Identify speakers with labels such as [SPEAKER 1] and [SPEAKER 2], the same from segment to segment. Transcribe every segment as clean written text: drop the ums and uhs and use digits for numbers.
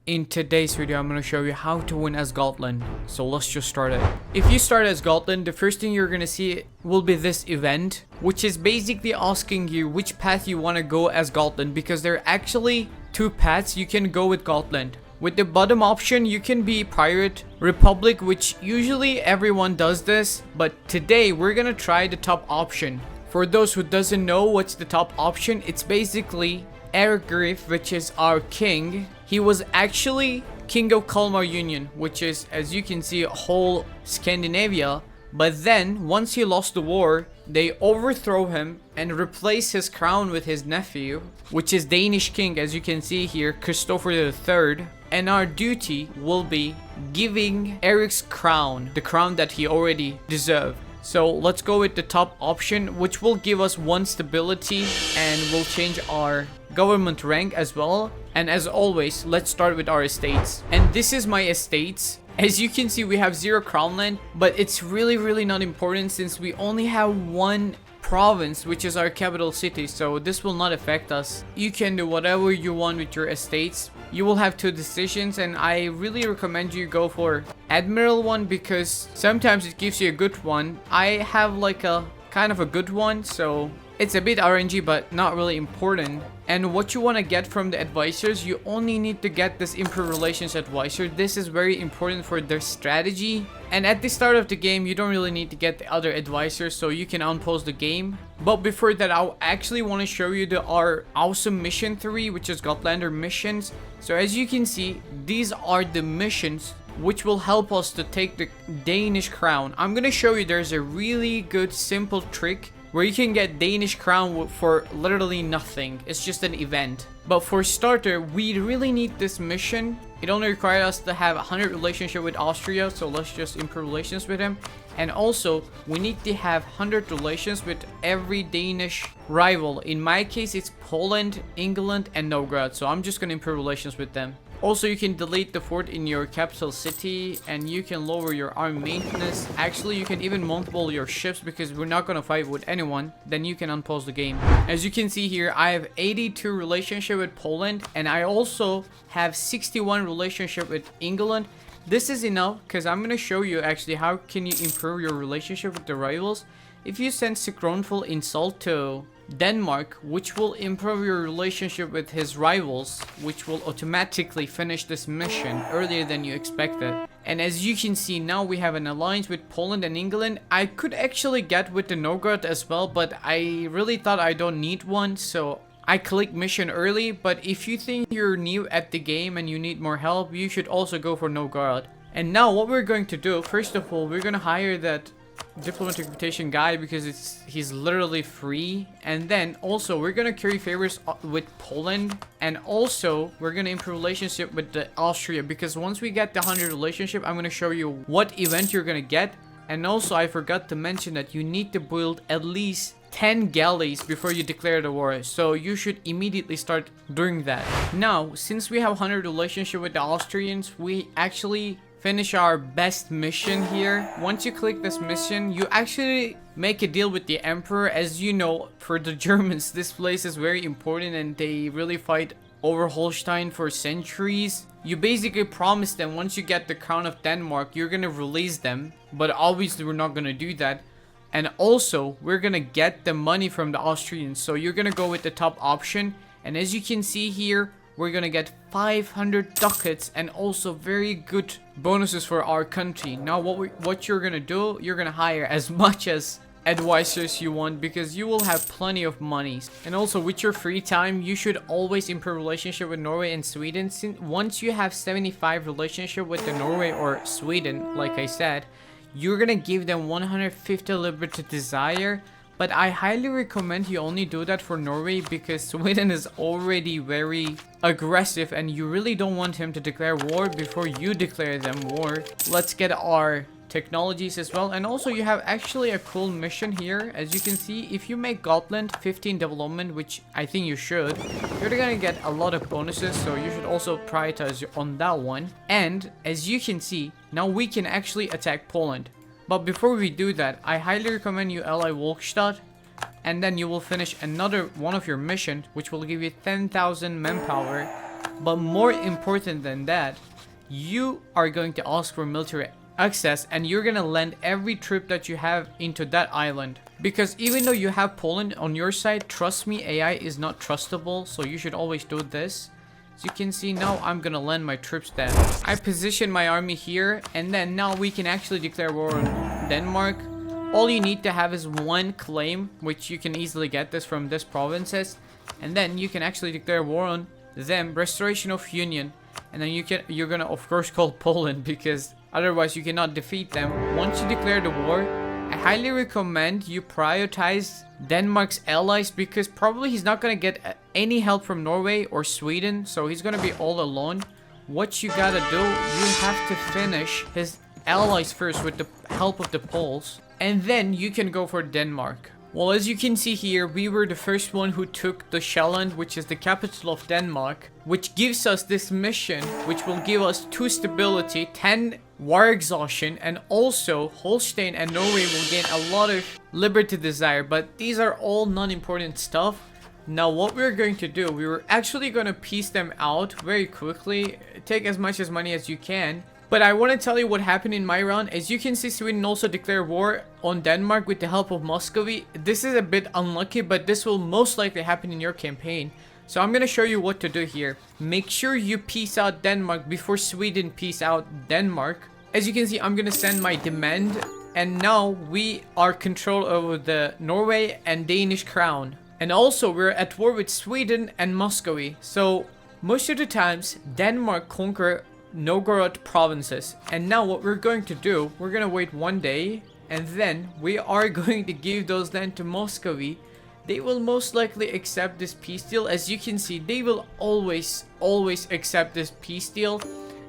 [SPEAKER 1] In today's video, I'm going to show you how to win as Gotland. So let's just start it. If you start as Gotland, the first thing you're going to see will be this event, which is basically asking you which path you want to go as Gotland, because there are actually two paths you can go with Gotland. With the bottom option, you can be Pirate, Republic, which usually everyone does this, but today we're going to try the top option. For those who doesn't know what's the top option, it's basically Eric, which is our king. He was actually king of Kalmar Union, which is, as you can see, whole Scandinavia. But then, once he lost the war, they overthrow him and replace his crown with his nephew, which is Danish king, as you can see here, Christopher III. And our duty will be giving Eric's crown, the crown that he already deserved. So let's go with the top option, which will give us one stability and will change our government rank as well. And as always, let's start with our estates. And this is my estates. As you can see, we have 0 crown land, but it's really not important since we only have one province, which is our capital city, so this will not affect us. You can do whatever you want with your estates. You will have 2 decisions, and I really recommend you go for admiral one because sometimes it gives you a good one. I have like a kind of a good one, so it's a bit RNG but not really important. And what you want to get from the advisors, you only need to get this improve relations advisor. This is very important for their strategy. And at the start of the game, you don't really need to get the other advisors, so you can unpause the game. But before that, I actually want to show you our awesome mission 3, which is Gotlander missions. So as you can see, these are the missions which will help us to take the Danish crown. I'm going to show you there's a really good simple trick where you can get Danish crown for literally nothing. It's just an event. But for starter, we really need this mission. It only requires us to have 100 relationship with Austria, so let's just improve relations with him. And also, we need to have 100 relations with every Danish rival. In my case, it's Poland, England, and Novgorod, so I'm just gonna improve relations with them. Also, you can delete the fort in your capital city, and you can lower your army maintenance. Actually, you can even mothball your ships because we're not gonna fight with anyone. Then you can unpause the game. As you can see here, I have 82 relationship with Poland, and I also have 61 relationship with England. This is enough because I'm gonna show you actually how can you improve your relationship with the rivals. If you send Synchronful Insult to Denmark, which will improve your relationship with his rivals, which will automatically finish this mission earlier than you expected. And as you can see, now we have an alliance with Poland and England. I could actually get with the Novgorod as well, but I really thought I don't need one, so I click mission early. But if you think you're new at the game and you need more help, you should also go for Novgorod. And now what we're going to do, first of all, we're gonna hire that diplomatic reputation guy because he's literally free. And then also we're gonna curry favors with Poland, and also we're gonna improve relationship with the Austria, because once we get the 100 relationship, I'm gonna show you what event you're gonna get. And also I forgot to mention that you need to build at least 10 galleys before you declare the war, so you should immediately start doing that. Now, since we have 100 relationship with the Austrians, we actually finish our best mission here. Once you click this mission, you actually make a deal with the Emperor. As you know, for the Germans, this place is very important and they really fight over Holstein for centuries. You basically promise them once you get the crown of Denmark, you're gonna release them, but obviously we're not gonna do that. And also, we're gonna get the money from the Austrians, so you're gonna go with the top option. And as you can see here, we're gonna get 500 ducats and also very good bonuses for our country. Now what you're gonna do, you're gonna hire as much as advisors you want because you will have plenty of money. And also with your free time, you should always improve relationship with Norway and Sweden. Since once you have 75 relationship with the Norway or Sweden, like I said, you're gonna give them 150 liberty desire. But I highly recommend you only do that for Norway because Sweden is already very aggressive and you really don't want him to declare war before you declare them war. Let's get our technologies as well. And also you have actually a cool mission here. As you can see, if you make Gotland 15 development, which I think you should, you're gonna get a lot of bonuses, so you should also prioritize on that one. And as you can see, now we can actually attack Poland. But before we do that, I highly recommend you ally Volkstadt, and then you will finish another one of your missions, which will give you 10,000 manpower. But more important than that, you are going to ask for military access, and you're gonna lend every troop that you have into that island. Because even though you have Poland on your side, trust me, AI is not trustable, so you should always do this. As you can see, now I'm gonna lend my troops there. I position my army here, and then now we can actually declare war on Denmark. All you need to have is one claim, which you can easily get this from this provinces, and then you can actually declare war on them. Restoration of union, and then you're gonna of course call Poland, because otherwise you cannot defeat them. Once you declare the war, I highly recommend you prioritize Denmark's allies, because probably he's not gonna get any help from Norway or Sweden, so he's gonna be all alone. What you gotta do, you have to finish his allies first with the help of the Poles, and then you can go for Denmark. Well, as you can see here, we were the first one who took the Gotland, which is the capital of Denmark, which gives us this mission, which will give us 2 stability, 10 war exhaustion, and also Holstein and Norway will gain a lot of liberty desire. But these are all non-important stuff. Now what we're going to do, we were actually going to piece them out very quickly, take as much as money as you can. But I want to tell you what happened in my round. As you can see, Sweden also declared war on Denmark with the help of Muscovy. This is a bit unlucky, but this will most likely happen in your campaign. So I'm going to show you what to do here. Make sure you peace out Denmark before Sweden peace out Denmark. As you can see, I'm going to send my demand. And now we are control over the Norway and Danish crown. And also we're at war with Sweden and Muscovy. So most of the times Denmark conquer Novgorod provinces. And now what we're going to do, we're going to wait 1 day, and then we are going to give those land to Muscovy. They will most likely accept this peace deal. As you can see, they will always accept this peace deal.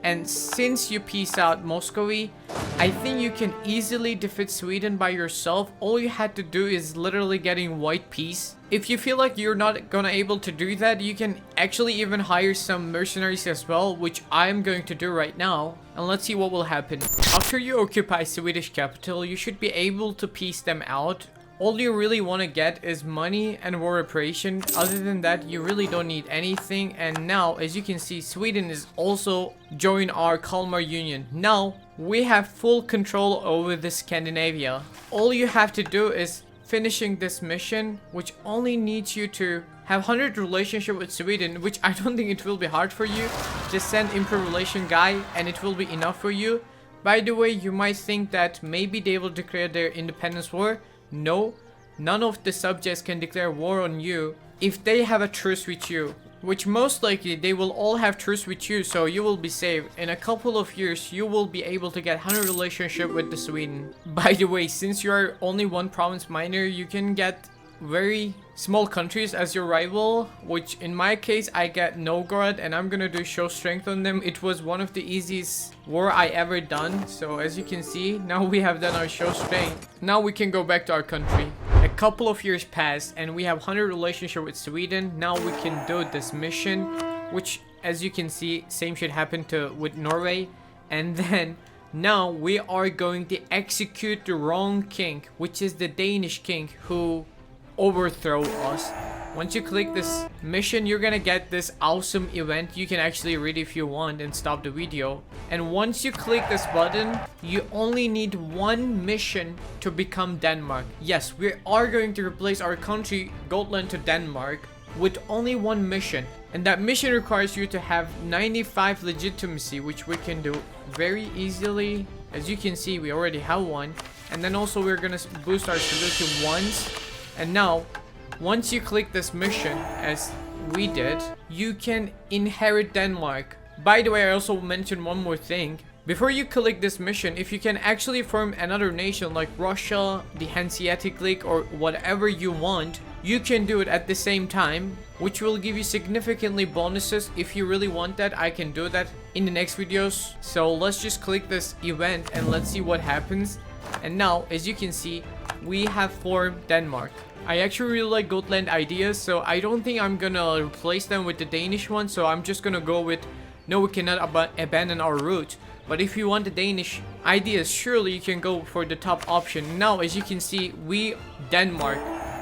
[SPEAKER 1] And since you peace out Muscovy, I think you can easily defeat Sweden by yourself. All you had to do is literally getting white peace. If you feel like you're not gonna able to do that, you can actually even hire some mercenaries as well, which I'm going to do right now. And let's see what will happen. After you occupy Swedish capital, you should be able to peace them out. All you really want to get is money and war reparation. Other than that, you really don't need anything. And now, as you can see, Sweden is also joined our Kalmar Union. Now, we have full control over the Scandinavia. All you have to do is finishing this mission, which only needs you to have 100 relationship with Sweden, which I don't think it will be hard for you. Just send improve relation guy and it will be enough for you. By the way, you might think that maybe they will declare their independence war. No, none of the subjects can declare war on you if they have a truce with you, which most likely they will all have truce with you, so you will be safe. In a couple of years, you will be able to get 100 relationship with the Sweden. By the way, since you are only 1 province minor, you can get very small countries as your rival, which in my case I get Novgorod, and I'm gonna do show strength on them. It was one of the easiest war I ever done. So as you can see, now we have done our show strength. Now we can go back to our country. A couple of years passed and we have 100 relationship with Sweden. Now we can do this mission, which as you can see, same shit happened with Norway. And then now we are going to execute the wrong king, which is the Danish king who overthrow us. Once you click this mission, you're gonna get this awesome event. You can actually read if you want and stop the video. And once you click this button, you only need 1 mission to become Denmark. Yes, we are going to replace our country Gotland to Denmark with only 1 mission, and that mission requires you to have 95 legitimacy, which we can do very easily. As you can see, we already have 1, and then also we're gonna boost our stability once. And now, once you click this mission, as we did, you can inherit Denmark. By the way, I also mentioned one more thing. Before you click this mission, if you can actually form another nation like Russia, the Hanseatic League, or whatever you want, you can do it at the same time, which will give you significantly bonuses. If you really want that, I can do that in the next videos. So let's just click this event and let's see what happens. And now, as you can see, we have formed Denmark. I actually really like Gotland ideas, so I don't think I'm gonna replace them with the Danish one. So I'm just gonna go with, no, we cannot abandon our route. But if you want the Danish ideas, surely you can go for the top option. Now, as you can see, Denmark,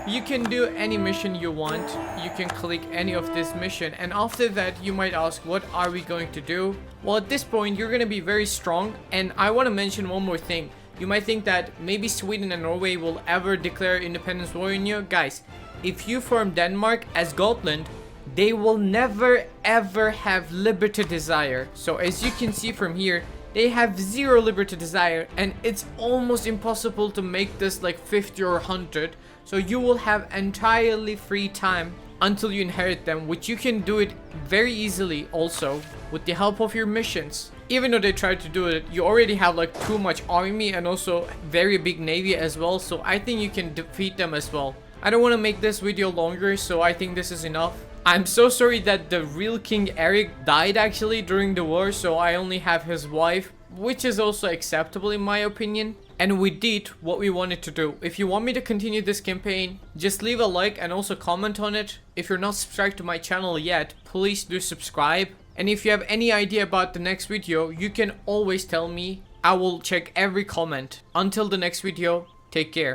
[SPEAKER 1] You can do any mission you want. You can click any of this mission, and after that you might ask, what are we going to do? Well, at this point you're gonna be very strong, and I want to mention one more thing. You might think that maybe Sweden and Norway will ever declare independence war on you. Guys, if you form Denmark as Gotland, they will never ever have liberty desire. So as you can see from here, they have zero liberty desire, and it's almost impossible to make this like 50 or 100. So you will have entirely free time until you inherit them, which you can do it very easily also with the help of your missions. Even though they tried to do it, you already have like too much army and also very big navy as well, so I think you can defeat them as well. I don't want to make this video longer, so I think this is enough. I'm so sorry that the real King Eric died actually during the war, so I only have his wife, which is also acceptable in my opinion. And we did what we wanted to do. If you want me to continue this campaign, just leave a like and also comment on it. If you're not subscribed to my channel yet, please do subscribe. And if you have any idea about the next video, you can always tell me. I will check every comment. Until the next video, take care.